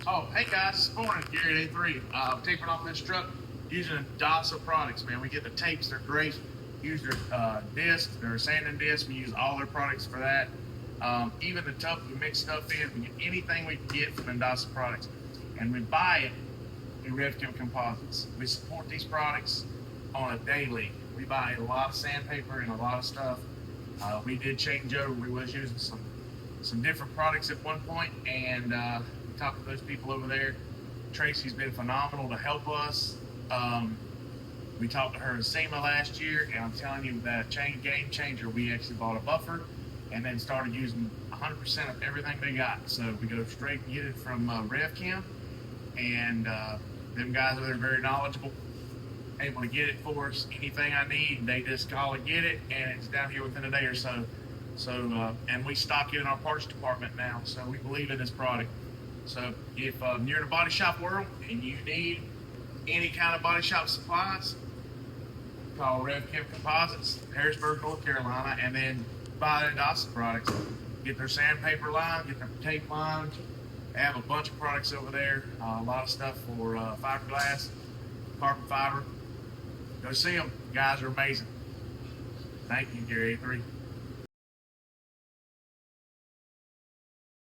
Oh, hey guys, morning, Gary at A3. Taping off this truck using Indasa products, man. We get the tapes, they're great. Use their discs, their sanding discs. We use all their products for that. Even the tub we mix stuff in, we get anything we can get from Indasa products. And we buy it in Revchem composites. We support these products on a daily. We buy a lot of sandpaper and a lot of stuff. We did change over. We was using some different products at one point, and talked to those people over there. Tracy's been phenomenal to help us. We talked to her at SEMA last year, and I'm telling you, that game changer. We actually bought a buffer and then started using 100% of everything they got. So we go straight and get it from Revchem, and them guys are very knowledgeable, able to get it for us. Anything I need, they just call and get it, and it's down here within a day or so. And we stock it in our parts department now, so we believe in this product. So if you're in the body shop world and you need any kind of body shop supplies, call Revchem Composites, Harrisburg, North Carolina, and then buy the Indasa products. Get their sandpaper line, get their tape line. They have a bunch of products over there. A lot of stuff for fiberglass, carbon fiber. Go see them. Guys are amazing. Thank you, Gary A3.